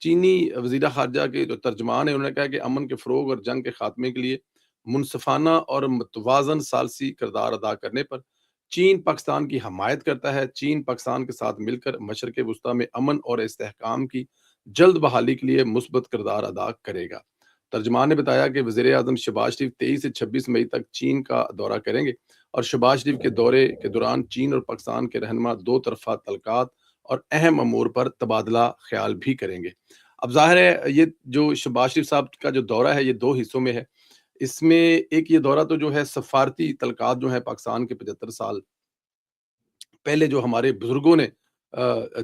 چینی وزیر خارجہ کے جو ترجمان ہیں انہوں نے کہا کہ امن کے فروغ اور جنگ کے خاتمے کے لیے منصفانہ اور متوازن ثالثی کردار ادا کرنے پر چین پاکستان کی حمایت کرتا ہے۔ چین پاکستان کے ساتھ مل کر مشرق وسطیٰ میں امن اور استحکام کی جلد بحالی کے لیے مثبت کردار ادا کرے گا۔ ترجمان نے بتایا کہ وزیر اعظم شہباز شریف 23 سے 26 مئی تک چین کا دورہ کریں گے اور شہباز شریف کے دورے کے دوران چین اور پاکستان کے رہنما دو طرفہ تعلقات اور اہم امور پر تبادلہ خیال بھی کریں گے۔ اب ظاہر ہے یہ جو شہباز شریف صاحب کا جو دورہ ہے یہ دو حصوں میں ہے۔ اس میں ایک یہ دورہ تو جو ہے سفارتی تعلقات جو ہے پاکستان کے 75 سال پہلے جو ہمارے بزرگوں نے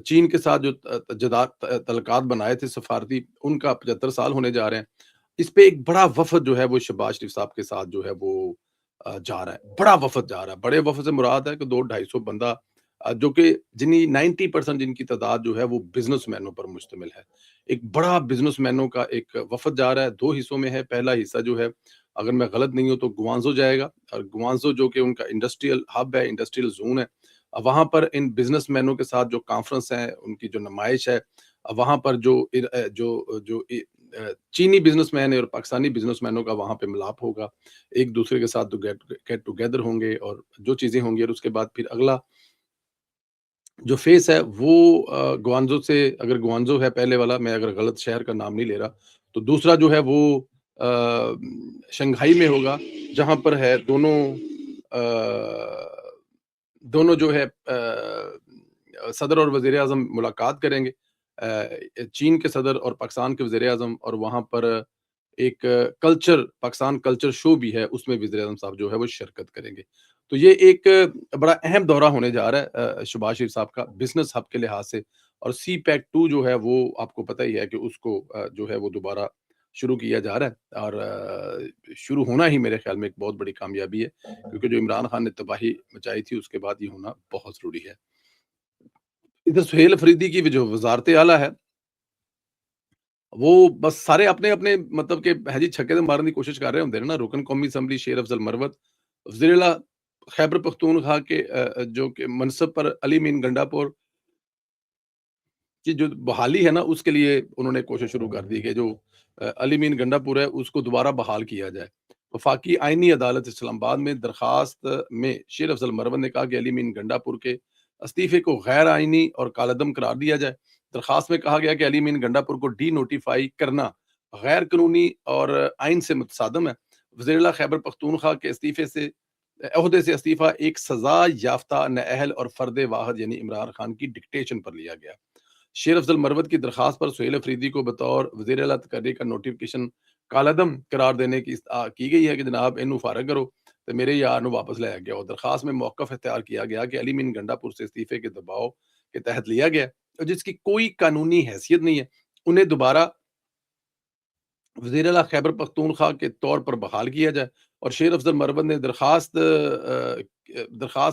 چین کے ساتھ جو تعلقات بنائے تھے سفارتی، ان کا 75 سال ہونے جا رہے ہیں۔ اس پہ ایک بڑا وفد جو ہے وہ شہباز شریف صاحب کے ساتھ جو ہے وہ جا رہا ہے، بڑا وفد جا رہا ہے۔ بڑے وفد سے مراد ہے کہ 200-250 بندہ جو کہ 90% جن کی تعداد جو ہے وہ بزنس مینوں پر مشتمل ہے۔ ایک بڑا بزنس مینوں کا ایک وفد جا رہا ہے، دو حصوں میں ہے۔ پہلا حصہ جو ہے اگر میں غلط نہیں ہوں تو گوانزو جائے گا، اور گوانزو جو کہ ان کا انڈسٹریل ہب ہے، انڈسٹریل زون ہے، وہاں پر ان بزنس مینوں کے ساتھ جو کانفرنس ہے، ان کی جو نمائش ہے، وہاں پر جو چینی بزنس مین ہے اور پاکستانی بزنس مینوں کا وہاں پہ ملاپ ہوگا، ایک دوسرے کے ساتھ گیٹ ٹوگیدر ہوں گے اور جو چیزیں ہوں گی، اور اس کے بعد پھر اگلا جو فیس ہے وہ گوانزو سے، اگر گوانزو ہے پہلے والا، میں اگر غلط شہر کا نام نہیں لے رہا، تو دوسرا جو ہے وہ شنگھائی میں ہوگا، جہاں پر ہے دونوں جو ہے صدر اور وزیر اعظم ملاقات کریں گے، چین کے صدر اور پاکستان کے وزیر اعظم، اور وہاں پر ایک پاکستان کلچر شو بھی ہے، اس میں وزیر اعظم صاحب جو ہے وہ شرکت کریں گے۔ تو یہ ایک بڑا اہم دورہ ہونے جا رہا ہے شہباز شریف صاحب کا بزنس ہب کے لحاظ سے، اور سی پیک 2 جو ہے وہ آپ کو پتہ ہی ہے کہ اس کو جو ہے وہ دوبارہ شروع کیا جا رہا ہے، اور شروع ہونا ہی میرے خیال میں ایک بہت بڑی کامیابی ہے، کیونکہ جو عمران خان نے تباہی مچائی تھی اس کے بعد یہ ہونا بہت ضروری ہے۔ ادھر سہیل افریدی کی جو وزارت اعلیٰ ہے، وہ بس سارے اپنے اپنے مطلب کہ ہے جی چھکے تے مارن کی کوشش کر رہے ہوندے نے نا۔ رکن قومی اسمبلی شیر افضل مروت، وزیر اعلیٰ خیبر پختونخوا کے جو کہ منصب پر علی مین گنڈا پور کی جو بحالی ہے نا، اس کے لیے انہوں نے کوشش شروع کر دی کہ جو علی مین گنڈا پور ہے اس کو دوبارہ بحال کیا جائے۔ وفاقی آئینی عدالت اسلام آباد میں درخواست میں شیر افضل مروت نے کہا کہ علی مین گنڈا پور کے استعفے کو غیر آئینی اور کالعدم قرار دیا جائے۔ درخواست میں کہا گیا کہ علی مین گنڈا پور کو ڈی نوٹیفائی کرنا غیر قانونی اور آئین سے متصادم ہے۔ وزیر اعلیٰ خیبر پختونخوا کے عہدے سے استعفیٰ ایک سزا یافتہ نااہل اور فرد واحد یعنی عمران خان کی ڈکٹیشن پر لیا گیا۔ شیر افضل مروت کی درخواست پر سہیل افریدی کو بطور وزیر اعلیٰ تقرری کا نوٹیفیکیشن کالعدم قرار دینے کی گئی ہے کہ جناب انہوں فارغ کرو تو میرے یار نو واپس لایا گیا، اور درخواست میں موقف اختیار کیا گیا کہ علی مین گنڈا پور سے استعفے کے دباؤ کے تحت لیا گیا اور جس کی کوئی قانونی حیثیت نہیں ہے، انہیں دوبارہ وزیر اعلیٰ خیبر پختونخوا کے طور پر بحال کیا جائے۔ اور شیر افضل مروت نے درخواست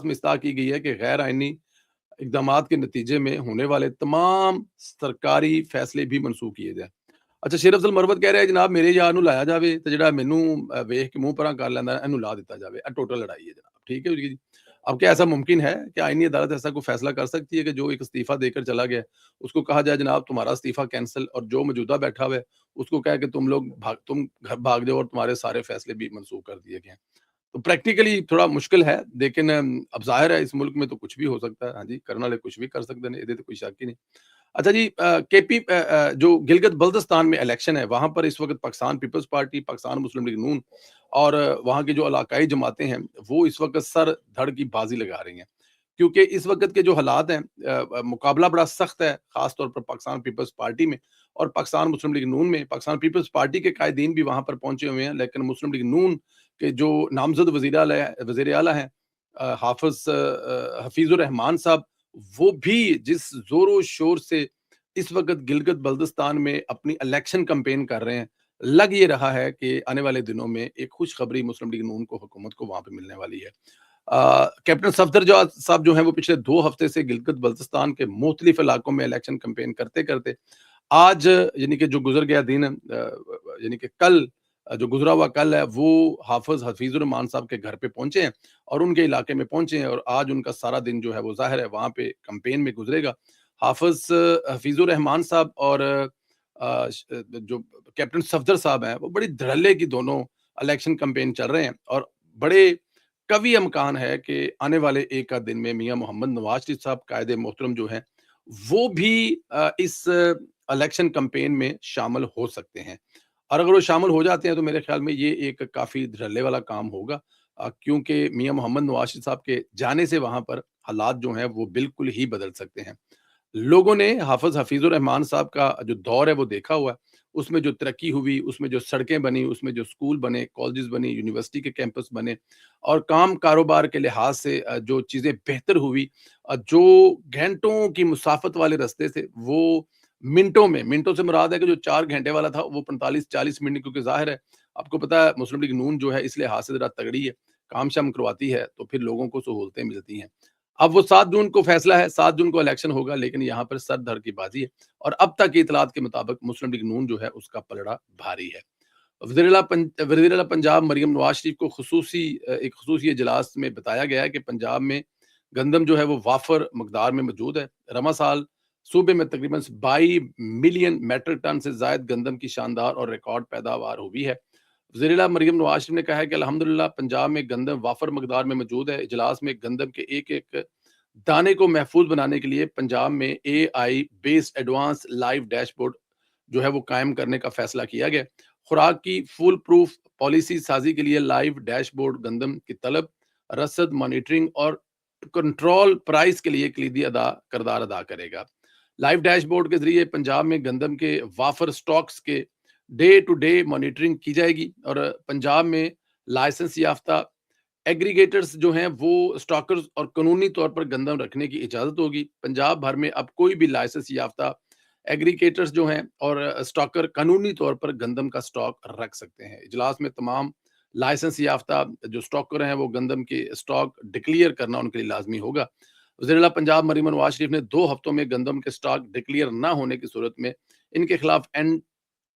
میں استدعا کی گئی ہے کہ غیر آئینی اقدامات کے نتیجے میں ہونے والے تمام سرکاری فیصلے بھی منسوخ کیے جائیں۔ اچھا، شیر افضل مروت کہہ رہے ہیں جناب میرے یار نو لایا جاوے تے جڑا مینوں ویکھ کے منہ پراں کر لیندا اینوں لا دتا جاوے، ٹوٹل لڑائی ہے جناب، ٹھیک ہے جی۔ اب کیا ایسا ممکن ہے کہ آئینی عدالت ایسا کوئی فیصلہ کر سکتی ہے کہ جو ایک استعفیٰ دے کر چلا گیا اس کو کہا جائے جناب تمہارا استعفیٰ کینسل، اور جو موجودہ بیٹھا ہوا ہے اس کو کہے کہ تم گھر بھاگ جاؤ اور تمہارے سارے فیصلے بھی منسوخ کر دیے گئے ہیں؟ تو پریکٹیکلی تھوڑا مشکل ہے، لیکن اب ظاہر ہے اس ملک میں تو کچھ بھی ہو سکتا ہے۔ ہاں جی، کرنے والے کچھ بھی کر سکتے ہیں، یہ تو کوئی شک ہی نہیں۔ اچھا جی، کے پی جو گلگت بلتستان میں الیکشن ہے وہاں پر اس وقت پاکستان پیپلز پارٹی، پاکستان مسلم لیگ نون اور وہاں کی جو علاقائی جماعتیں ہیں وہ اس وقت سر دھڑ کی بازی لگا رہی ہیں، کیونکہ اس وقت کے جو حالات ہیں مقابلہ بڑا سخت ہے، خاص طور پر پاکستان پیپلز پارٹی میں اور پاکستان مسلم لیگ نون میں۔ پاکستان پیپلز پارٹی کے قائدین بھی وہاں پر پہنچے ہوئے ہیں، لیکن مسلم لیگ نون کے جو نامزد وزیر اعلیٰ ہیں حفیظ الرحمان صاحب، وہ بھی جس زور و شور سے اس وقت گلگت بلتستان میں اپنی الیکشن کمپین کر رہے ہیں، لگ یہ رہا ہے کہ آنے والے دنوں میں ایک خوشخبری مسلم لیگ نون کو، حکومت کو وہاں پہ ملنے والی ہے۔ کیپٹن صفدر صاحب جو ہیں وہ پچھلے 2 ہفتے سے گلگت بلتستان کے مختلف علاقوں میں الیکشن کمپین کرتے کرتے آج یعنی کہ جو گزر گیا دن یعنی کہ کل جو گزرا ہوا کل ہے وہ حافظ حفیظ الرحمان صاحب کے گھر پہ پہنچے ہیں اور ان کے علاقے میں پہنچے ہیں، اور آج ان کا سارا دن جو ہے وہ ظاہر ہے وہاں پہ کمپین میں گزرے گا۔ حافظ حفیظ الرحمان صاحب اور جو کیپٹن صفدر صاحب ہیں وہ بڑی دھڑلے کی دونوں الیکشن کمپین چل رہے ہیں، اور بڑے قوی امکان ہے کہ آنے والے ایک آدھ دن میں میاں محمد نواز شریف صاحب قائد محترم جو ہیں وہ بھی اس الیکشن کمپین میں شامل ہو سکتے ہیں، اور اگر وہ شامل ہو جاتے ہیں تو میرے خیال میں یہ ایک کافی دھڑلے والا کام ہوگا، کیونکہ میاں محمد نواز شریف صاحب کے جانے سے وہاں پر حالات جو ہیں وہ بالکل ہی بدل سکتے ہیں۔ لوگوں نے حافظ حفیظ الرحمان صاحب کا جو دور ہے وہ دیکھا ہوا ہے، اس میں جو ترقی ہوئی، اس میں جو سڑکیں بنی، اس میں جو اسکول بنے، کالجز بنے، یونیورسٹی کے کیمپس بنے، اور کام کاروبار کے لحاظ سے جو چیزیں بہتر ہوئی، جو گھنٹوں کی مسافت والے رستے سے وہ منٹوں میں، منٹوں سے مراد ہے کہ جو 4 گھنٹے والا تھا وہ 45-40 منٹ، کیونکہ ظاہر ہے آپ کو پتا ہے مسلم لیگ نون جو ہے اس لحاظ سے ذرا تگڑی ہے، کام شام کرواتی ہے تو پھر لوگوں کو سہولتیں ملتی ہیں۔ اب وہ 7 جون کو فیصلہ ہے، 7 جون کو الیکشن ہوگا، لیکن یہاں پر سر دھڑ کی بازی ہے، اور اب تک کی اطلاعات کے مطابق مسلم لیگ نون جو ہے اس کا پلڑا بھاری ہے۔ وزیر اعلیٰ پنجاب مریم نواز شریف کو ایک خصوصی اجلاس میں بتایا گیا ہے کہ پنجاب میں گندم جو ہے وہ وافر مقدار میں موجود ہے۔ رواں سال صوبے میں تقریباً 22 ملین میٹرک ٹن سے زائد گندم کی شاندار اور ریکارڈ پیداوار ہوئی ہے۔ وزیر اعلیٰ مریم نواز شریف نے کہا ہے کہ الحمدللہ پنجاب میں گندم وافر مقدار میں موجود ہے۔ اجلاس میں گندم کے ایک ایک دانے کو محفوظ بنانے کے لیے پنجاب میں A I based advance live dashboard جو ہے وہ قائم کرنے کا فیصلہ کیا گیا۔ خوراک کی فول پروف پالیسی سازی کے لیے لائیو ڈیش بورڈ گندم کی طلب، رسد، مانیٹرنگ اور کنٹرول پرائس کے لیے کلیدی کردار ادا کرے گا۔ لائیو ڈیش بورڈ کے ذریعے پنجاب میں گندم کے وافر سٹاکس کے ڈے ٹو ڈے مانیٹرنگ کی جائے گی، اور پنجاب میں لائسنس یافتہ ایگریگیٹرز جو ہیں وہ سٹاکرز اور قانونی طور پر گندم رکھنے کی اجازت ہوگی۔ پنجاب بھر میں اب کوئی بھی لائسنس یافتہ ایگریگیٹرز جو ہیں اور سٹاکر قانونی طور پر گندم کا سٹاک رکھ سکتے ہیں۔ اجلاس میں تمام لائسنس یافتہ جو سٹاکر ہیں وہ گندم کے سٹاک ڈکلیئر کرنا ان کے لیے لازمی ہوگا۔ وزیر اعلیٰ پنجاب مریم نواز شریف نے 2 ہفتوں میں گندم کے سٹاک ڈکلیئر نہ ہونے کی صورت میں ان کے خلاف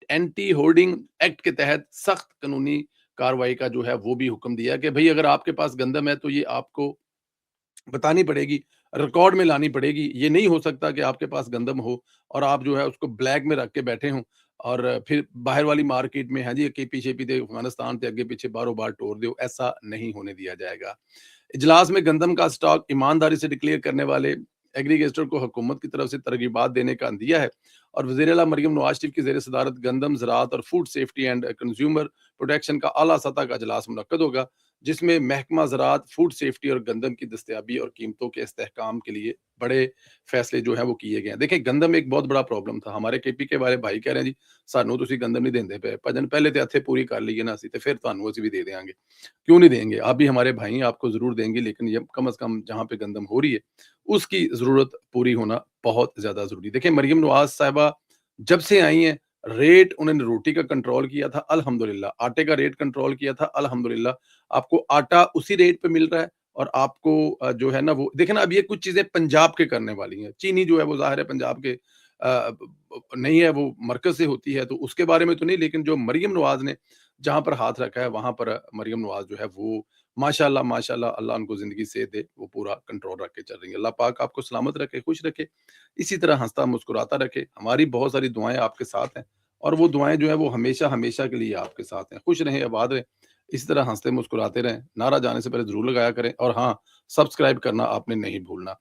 اینٹی ہولڈنگ ایکٹ کے تحت سخت قانونی کاروائی کا جو ہے وہ بھی حکم دیا کہ بھئی اگر آپ کے پاس گندم ہے تو یہ آپ کو بتانی پڑے گی، ریکارڈ میں لانی پڑے گی۔ یہ نہیں ہو سکتا کہ آپ کے پاس گندم ہو اور آپ جو ہے اس کو بلیک میں رکھ کے بیٹھے ہوں، اور پھر باہر والی مارکیٹ میں ہاں جی اگے پیچھے بھی دے افغانستان تے اگے پیچھے بارو بار ٹور دیو، ایسا نہیں ہونے دیا جائے گا۔ اجلاس میں گندم کا سٹاک ایمانداری سے ڈکلیئر کرنے والے ایگریگیٹر کو حکومت کی طرف سے ترغیبات دینے کا عندیہ ہے، اور وزیر اعلیٰ مریم نواز شریف کی زیر صدارت گندم، زراعت اور food safety and consumer protection کا اعلیٰ سطح کا اجلاس منعقد ہوگا، جس میں محکمہ زراعت، فوڈ سیفٹی اور گندم کی دستیابی اور قیمتوں کے استحکام کے لیے بڑے فیصلے جو ہیں وہ کیے گئے ہیں۔ دیکھیں گندم ایک بہت بڑا پرابلم تھا، ہمارے کے پی کے والے بھائی کہہ رہے ہیں جی سانو تسی گندم نہیں دیندے پے، بھجن پہلے تے ہتھے پوری کر لیے نا اسی تے پھر تانوں اسی بھی دے دیاں گے۔ کیوں نہیں دیں گے؟ آپ بھی ہمارے بھائی ہیں، آپ کو ضرور دیں گے، لیکن یہ کم از کم جہاں پہ گندم ہو رہی ہے اس کی ضرورت پوری ہونا بہت زیادہ ضروری۔ دیکھیں مریم نواز صاحبہ جب سے آئی ہیں، ریٹ انہوں نے روٹی کا کنٹرول کیا تھا الحمدللہ، آٹے کا ریٹ کنٹرول کیا تھا الحمدللہ، آپ کو آٹا اسی ریٹ پہ مل رہا ہے، اور آپ کو جو ہے نا وہ دیکھیں نا اب یہ کچھ چیزیں پنجاب کے کرنے والی ہیں۔ چینی جو ہے وہ ظاہر ہے پنجاب کے نہیں ہے، وہ مرکز سے ہوتی ہے تو اس کے بارے میں تو نہیں، لیکن جو مریم نواز نے جہاں پر ہاتھ رکھا ہے وہاں پر مریم نواز جو ہے وہ ماشاءاللہ اللہ ان کو زندگی سے دے، وہ پورا کنٹرول رکھ کے چل رہی ہیں۔ اللہ پاک آپ کو سلامت رکھے، خوش رکھے، اسی طرح ہنستا مسکراتا رکھے۔ ہماری بہت ساری دعائیں آپ کے ساتھ ہیں، اور وہ دعائیں جو ہیں وہ ہمیشہ ہمیشہ کے لیے آپ کے ساتھ ہیں۔ خوش رہیں، آباد رہیں، اسی طرح ہنستے مسکراتے رہیں۔ نعرہ جانے سے پہلے ضرور لگایا کریں، اور ہاں سبسکرائب کرنا آپ نے نہیں بھولنا۔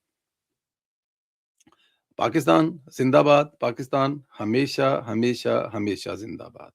پاکستان زندہ باد، پاکستان ہمیشہ ہمیشہ ہمیشہ زندہ باد۔